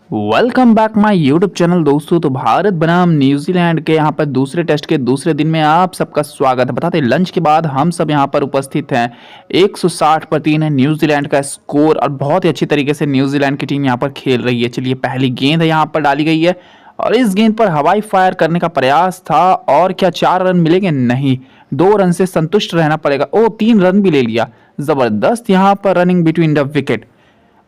Welcome back my YouTube channel दोस्तों। तो भारत बनाम न्यूजीलैंड के यहाँ पर दूसरे टेस्ट के दूसरे दिन में आप सबका स्वागत है। बताते लंच के बाद हम सब यहाँ पर उपस्थित हैं। 160 पर 3 है न्यूजीलैंड का स्कोर और बहुत ही अच्छी तरीके से न्यूजीलैंड की टीम यहाँ पर खेल रही है। चलिए पहली गेंद यहाँ पर डाली गई है और इस गेंद पर हवाई फायर करने का प्रयास था और क्या 4 रन मिलेंगे? नहीं, 2 रन से संतुष्ट रहना पड़ेगा। ओ 3 रन भी ले लिया, जबरदस्त यहाँ पर रनिंग बिटवीन द विकेट।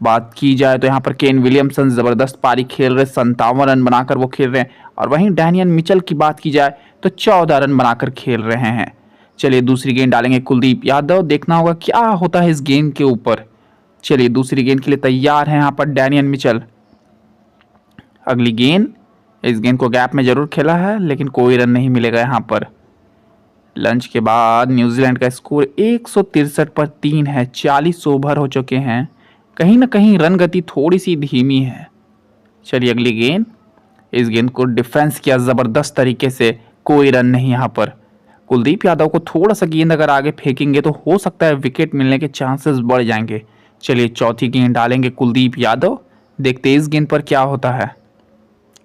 बात की जाए तो यहाँ पर केन विलियमसन जबरदस्त पारी खेल रहे, 57 रन बनाकर वो खेल रहे हैं। और वहीं डैनियल मिचेल की बात की जाए तो 14 रन बनाकर खेल रहे हैं। चलिए दूसरी गेंद डालेंगे कुलदीप यादव, देखना होगा क्या होता है इस गेंद के ऊपर। चलिए दूसरी गेंद के लिए तैयार है यहाँ पर डैनियल मिचेल। अगली गेंद, इस गेंद को गैप में जरूर खेला है लेकिन कोई रन नहीं मिलेगा यहाँ पर। लंच के बाद न्यूजीलैंड का स्कोर 163 पर 3 है। 40 ओवर हो चुके हैं, कहीं ना कहीं रन गति थोड़ी सी धीमी है। चलिए अगली गेंद, इस गेंद को डिफेंस किया जबरदस्त तरीके से, कोई रन नहीं यहाँ पर। कुलदीप यादव को थोड़ा सा गेंद अगर आगे फेंकेंगे तो हो सकता है विकेट मिलने के चांसेस बढ़ जाएंगे। चलिए चौथी गेंद डालेंगे कुलदीप यादव, देखते इस गेंद पर क्या होता है।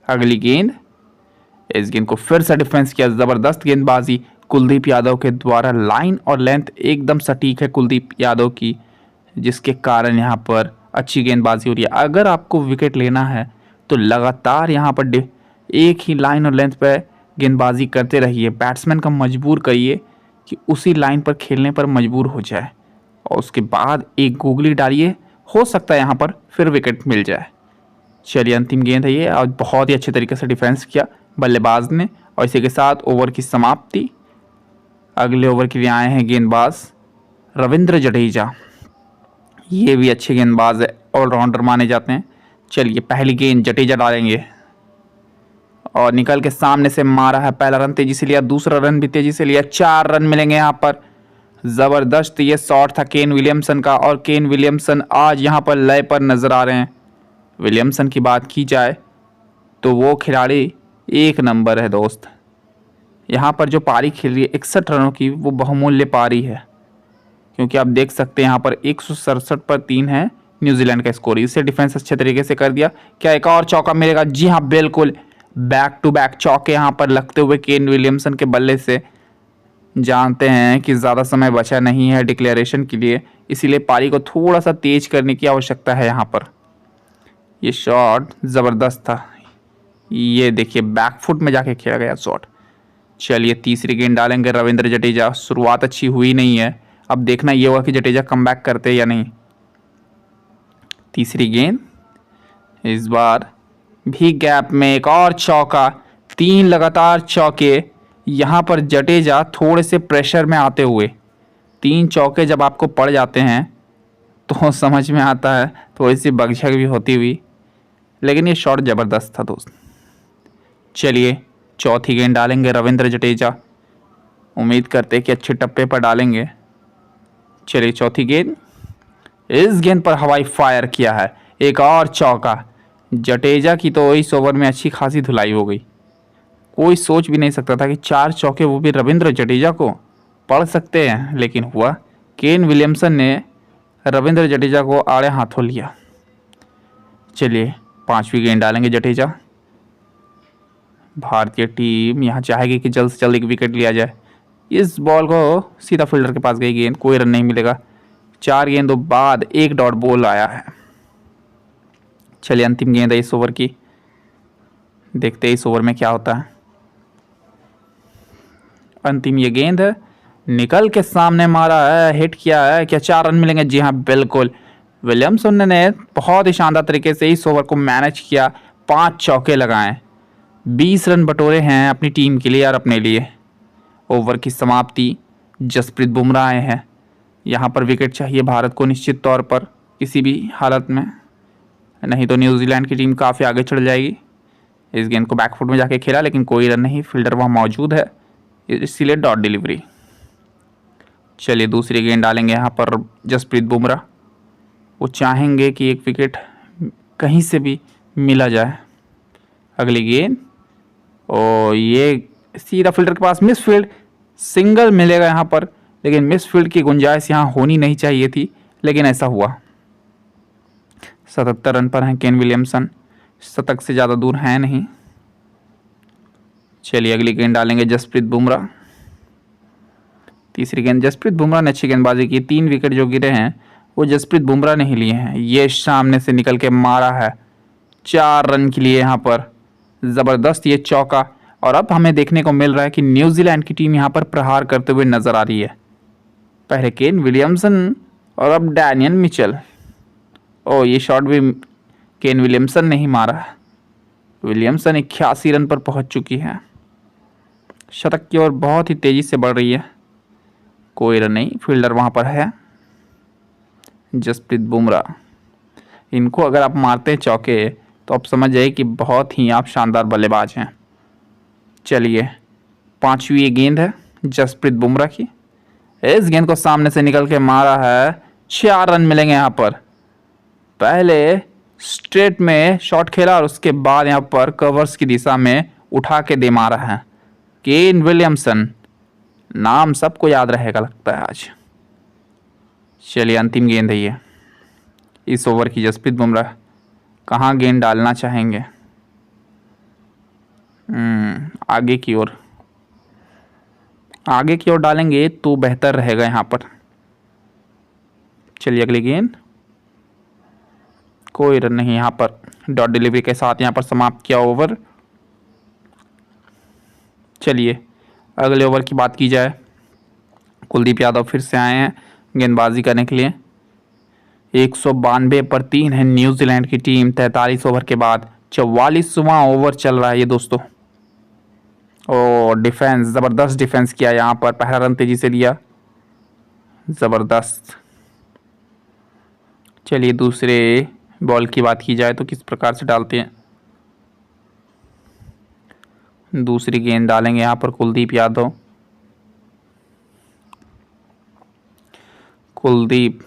अगली गेंद, इस गेंद को फिर से डिफेंस किया, जबरदस्त गेंदबाजी कुलदीप यादव के द्वारा। लाइन और लेंथ एकदम सटीक है कुलदीप यादव की, जिसके कारण यहाँ पर अच्छी गेंदबाजी हो रही है। अगर आपको विकेट लेना है तो लगातार यहाँ पर एक ही लाइन और लेंथ पर गेंदबाजी करते रहिए। बैट्समैन का मजबूर करिए कि उसी लाइन पर खेलने पर मजबूर हो जाए और उसके बाद एक गूगली डालिए, हो सकता है यहाँ पर फिर विकेट मिल जाए। चलिए अंतिम गेंद है ये और बहुत ही अच्छे तरीके से डिफेंस किया बल्लेबाज ने और इसी के साथ ओवर की समाप्ति। अगले ओवर के लिए आए हैं गेंदबाज रविंद्र जडेजा, ये भी अच्छे गेंदबाज है, ऑलराउंडर माने जाते हैं। चलिए पहली गेंद जडेजा डालेंगे और निकल के सामने से मारा है, पहला रन तेजी से लिया, दूसरा रन भी तेजी से लिया, 4 रन मिलेंगे यहाँ पर। जबरदस्त ये शॉट था केन विलियमसन का और केन विलियमसन आज यहाँ पर लय पर नजर आ रहे हैं। विलियमसन की बात की जाए तो वो खिलाड़ी एक नंबर है दोस्त। यहाँ पर जो पारी खेल रही है 61 रनों की, वो बहुमूल्य पारी है क्योंकि आप देख सकते हैं यहाँ पर 167 पर 3 है न्यूजीलैंड का स्कोर। इसे डिफेंस अच्छे तरीके से कर दिया, क्या एक और चौका मिलेगा? जी हाँ बिल्कुल, बैक टू बैक चौके यहाँ पर लगते हुए केन विलियमसन के बल्ले से। जानते हैं कि ज़्यादा समय बचा नहीं है डिक्लेरेशन के लिए, इसीलिए पारी को थोड़ा सा तेज करने की आवश्यकता है यहाँ पर। ये शॉट ज़बरदस्त था, ये देखिए बैकफुट में जाके खेला गया शॉट। चलिए तीसरी गेंद डालेंगे रविंद्र जडेजा, शुरुआत अच्छी हुई नहीं है, अब देखना ये होगा कि जडेजा कमबैक करते या नहीं। तीसरी गेंद, इस बार भी गैप में एक और चौका, 3 लगातार चौके। यहाँ पर जडेजा थोड़े से प्रेशर में आते हुए, 3 चौके जब आपको पड़ जाते हैं तो समझ में आता है, थोड़ी सी बगझक भी होती हुई, लेकिन ये शॉट ज़बरदस्त था दोस्त। चलिए चौथी गेंद डालेंगे रविंद्र जडेजा, उम्मीद करते कि अच्छे टप्पे पर डालेंगे। चलिए चौथी गेंद, इस गेंद पर हवाई फायर किया है, एक और चौका। जडेजा की तो इस ओवर में अच्छी खासी धुलाई हो गई, कोई सोच भी नहीं सकता था कि 4 चौके वो भी रविंद्र जडेजा को पड़ सकते हैं, लेकिन हुआ। केन विलियमसन ने रविंद्र जडेजा को आड़े हाथों लिया। चलिए 5वीं गेंद डालेंगे जडेजा। भारतीय टीम यहाँ चाहेगी कि जल्द से जल्द एक विकेट लिया जाए। इस बॉल को सीधा फील्डर के पास गई गेंद, कोई रन नहीं मिलेगा। 4 गेंदों बाद एक डॉट बॉल आया है। चलिए अंतिम गेंद है इस ओवर की, देखते हैं इस ओवर में क्या होता है। अंतिम ये गेंद है, निकल के सामने मारा है, हिट किया है, क्या 4 रन मिलेंगे? जी हाँ बिल्कुल, विलियमसन ने बहुत ही शानदार तरीके से इस ओवर को मैनेज किया, 5 चौके लगाए, 20 रन बटोरे हैं अपनी टीम के लिए और अपने लिए। ओवर की समाप्ति, जसप्रीत बुमराह आए हैं। यहाँ पर विकेट चाहिए भारत को निश्चित तौर पर किसी भी हालत में, नहीं तो न्यूजीलैंड की टीम काफ़ी आगे चढ़ जाएगी। इस गेंद को बैकफुट में जाके खेला लेकिन कोई रन नहीं, फील्डर वहाँ मौजूद है, इसीलिए डॉट डिलीवरी। चलिए दूसरी गेंद डालेंगे यहाँ पर जसप्रीत बुमराह, वो चाहेंगे कि एक विकेट कहीं से भी मिला जाए। अगली गेंद, और ये सीधा फील्डर के पास, मिस फील्ड, सिंगल मिलेगा यहाँ पर, लेकिन मिस फील्ड की गुंजाइश यहाँ होनी नहीं चाहिए थी, लेकिन ऐसा हुआ। 77 रन पर हैं केन विलियमसन, शतक से ज़्यादा दूर है नहीं। चलिए अगली गेंद डालेंगे जसप्रीत बुमराह। तीसरी गेंद जसप्रीत बुमराह ने अच्छी गेंदबाजी की। 3 विकेट जो गिरे हैं वो जसप्रीत बुमराह ने ही लिए हैं। ये सामने से निकल के मारा है, 4 रन के लिए यहाँ पर ज़बरदस्त ये चौका। और अब हमें देखने को मिल रहा है कि न्यूजीलैंड की टीम यहाँ पर प्रहार करते हुए नजर आ रही है। पहले केन विलियमसन और अब डैनियल मिचेल। ये शॉट भी केन विलियमसन ने ही मारा। विलियमसन 81 रन पर पहुंच चुकी है। शतक की ओर बहुत ही तेजी से बढ़ रही है। कोई रन नहीं, फील्डर वहां पर है जसप्रीत बुमराह। इनको अगर आप मारते हैं चौके तो आप समझ जाइए कि बहुत ही आप शानदार बल्लेबाज हैं। चलिए 5वीं गेंद है जसप्रीत बुमराह की। इस गेंद को सामने से निकल के मारा है, 4 रन मिलेंगे यहाँ पर। पहले स्ट्रेट में शॉट खेला और उसके बाद यहाँ पर कवर्स की दिशा में उठा के दे मारा है। केन विलियमसन, नाम सबको याद रहेगा लगता है आज। चलिए अंतिम गेंद है ये इस ओवर की। जसप्रीत बुमराह कहाँ गेंद डालना चाहेंगे? आगे की ओर डालेंगे तो बेहतर रहेगा यहाँ पर। चलिए अगली गेंद, कोई रन नहीं यहाँ पर। डॉट डिलीवरी के साथ यहाँ पर समाप्त किया ओवर। चलिए अगले ओवर की बात की जाए। कुलदीप यादव फिर से आए हैं गेंदबाजी करने के लिए। 192 पर 3 है न्यूजीलैंड की टीम। 43 ओवर के बाद 44वां ओवर चल रहा है ये दोस्तों। डिफेंस, ज़बरदस्त डिफेंस किया यहाँ पर। पहला रन तेजी से लिया, ज़बरदस्त। चलिए दूसरे बॉल की बात की जाए तो किस प्रकार से डालते हैं। दूसरी गेंद डालेंगे यहाँ पर कुलदीप यादव। कुलदीप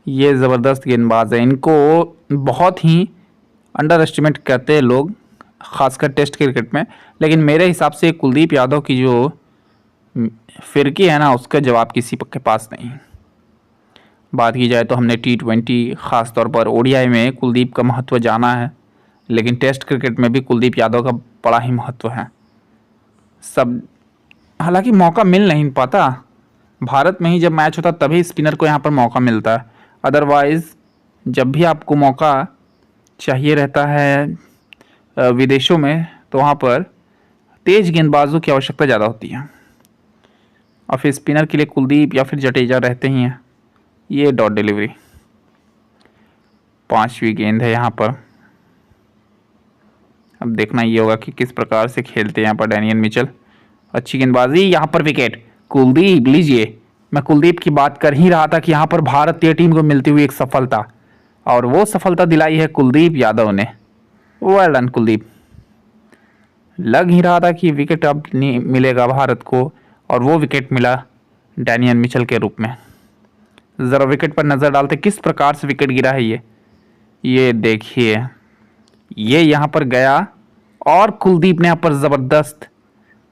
ये ज़बरदस्त गेंदबाज है। इनको बहुत ही अंडर एस्टिमेट करते हैं लोग, खासकर टेस्ट क्रिकेट में। लेकिन मेरे हिसाब से कुलदीप यादव की जो फिरकी है ना, उसका जवाब किसी के पास नहीं। बात की जाए तो हमने T20 ख़ास तौर पर ओडीआई में कुलदीप का महत्व जाना है, लेकिन टेस्ट क्रिकेट में भी कुलदीप यादव का बड़ा ही महत्व है। हालांकि मौका मिल नहीं पाता। भारत में ही जब मैच होता तभी स्पिनर को यहाँ पर मौका मिलता है। अदरवाइज़ जब भी आपको मौका चाहिए रहता है विदेशों में, तो वहाँ पर तेज गेंदबाजों की आवश्यकता ज़्यादा होती है। और फिर स्पिनर के लिए कुलदीप या फिर जडेजा रहते ही हैं। ये डॉट डिलीवरी, 5वीं गेंद है यहाँ पर। अब देखना ये होगा कि किस प्रकार से खेलते हैं यहाँ पर डैनियल मिचेल। अच्छी गेंदबाजी, यहाँ पर विकेट। कुलदीप लीजिए, मैं कुलदीप की बात कर ही रहा था कि यहाँ पर भारतीय टीम को मिलती हुई एक सफलता, और वो सफलता दिलाई है कुलदीप यादव ने। Well done Kuldeep. लग ही रहा था कि विकेट अब नहीं मिलेगा भारत को, और वो विकेट मिला डैनियल मिचेल के रूप में। ज़रा विकेट पर नज़र डालते किस प्रकार से विकेट गिरा है ये देखिए। ये यहाँ पर गया और कुलदीप ने यहाँ पर ज़बरदस्त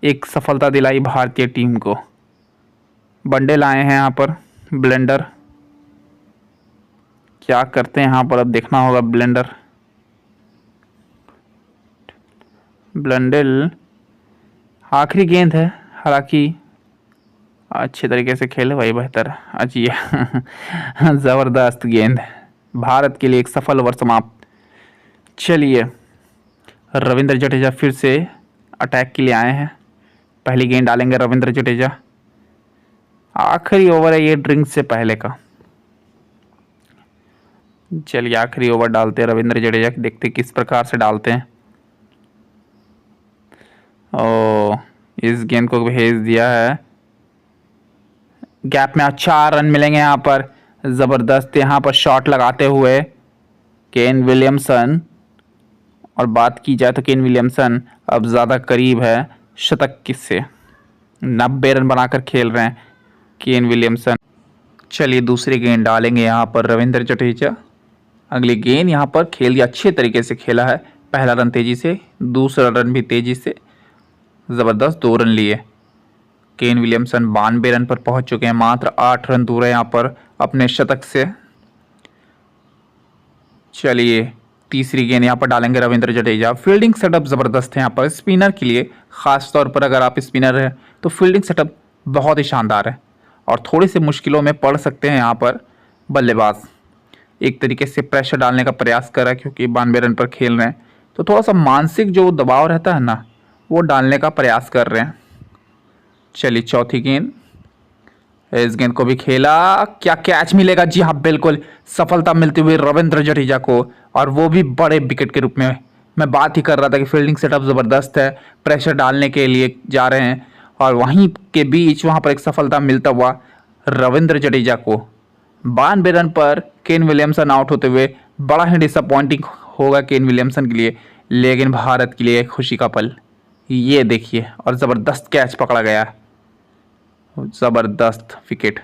एक सफलता दिलाई भारतीय टीम को। बंडल आए हैं यहाँ पर, ब्लेंडर क्या करते हैं यहाँ पर, अब देखना होगा। ब्लेंडल आखिरी गेंद है, हालांकि अच्छे तरीके से खेले वही बेहतर है। अच्छी ज़बरदस्त गेंद, भारत के लिए एक सफल ओवर समाप्त। चलिए रविंद्र जडेजा फिर से अटैक के लिए आए हैं। पहली गेंद डालेंगे रविंद्र जडेजा। आखिरी ओवर है ये ड्रिंक से पहले का। चलिए आखिरी ओवर डालते हैं रविंद्र जडेजा, देखते किस प्रकार से डालते हैं। इस गेंद को भेज दिया है गैप में। 4 रन मिलेंगे यहाँ पर। ज़बरदस्त यहाँ पर शॉट लगाते हुए केन विलियमसन। और बात की जाए तो केन विलियमसन अब ज़्यादा करीब है शतक से। 90 रन बनाकर खेल रहे हैं केन विलियमसन। चलिए दूसरी गेंद डालेंगे यहाँ पर रविंद्र जडेजा। अगली गेंद यहाँ पर खेल दिया, अच्छे तरीके से खेला है। पहला रन तेजी से, दूसरा रन भी तेजी से, ज़बरदस्त 2 रन लिए। केन विलियमसन 92 रन पर पहुंच चुके हैं, मात्र 8 रन दूर है यहाँ पर अपने शतक से। चलिए तीसरी गेंद यहाँ पर डालेंगे रविंद्र जडेजा। फील्डिंग सेटअप ज़बरदस्त है यहाँ पर स्पिनर के लिए, ख़ास तौर पर अगर आप स्पिनर हैं तो फील्डिंग सेटअप बहुत ही शानदार है और थोड़ी सी मुश्किलों में पड़ सकते हैं यहाँ पर बल्लेबाज। एक तरीके से प्रेशर डालने का प्रयास कर रहा है क्योंकि 92 रन पर खेल रहे हैं, तो थोड़ा सा मानसिक जो दबाव रहता है ना, वो डालने का प्रयास कर रहे हैं। चलिए चौथी गेंद, इस गेंद को भी खेला, क्या कैच मिलेगा? जी हाँ बिल्कुल, सफलता मिलती हुई रविंद्र जडेजा को, और वो भी बड़े विकेट के रूप में। मैं बात ही कर रहा था कि फील्डिंग सेटअप ज़बरदस्त है, प्रेशर डालने के लिए जा रहे हैं और वहीं के बीच वहां पर एक सफलता मिलता हुआ रविंद्र जडेजा को। 92 रन पर केन विलियमसन आउट होते हुए बड़ा ही डिसअपॉइंटिंग होगा केन विलियमसन के लिए, लेकिन भारत के लिए एक खुशी का पल। ये देखिए, और ज़बरदस्त कैच पकड़ा गया, ज़बरदस्त विकेट।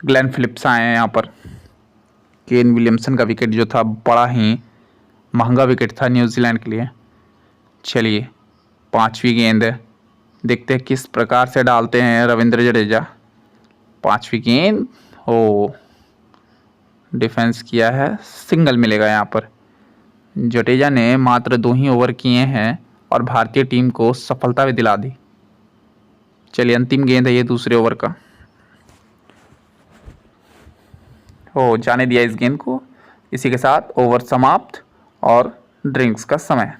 ग्लेन फिलिप्स आए हैं यहाँ पर। केन विलियमसन का विकेट जो था बड़ा ही महंगा विकेट था न्यूजीलैंड के लिए। चलिए पांचवी गेंद है, देखते हैं किस प्रकार से डालते हैं रविंद्र जडेजा। पांचवी गेंद, ओ डिफेंस किया है, सिंगल मिलेगा यहाँ पर। जडेजा ने मात्र 2 ही ओवर किए हैं और भारतीय टीम को सफलता भी दिला दी। चलिए अंतिम गेंद है ये दूसरे ओवर का, हो जाने दिया इस गेंद को। इसी के साथ ओवर समाप्त और ड्रिंक्स का समय।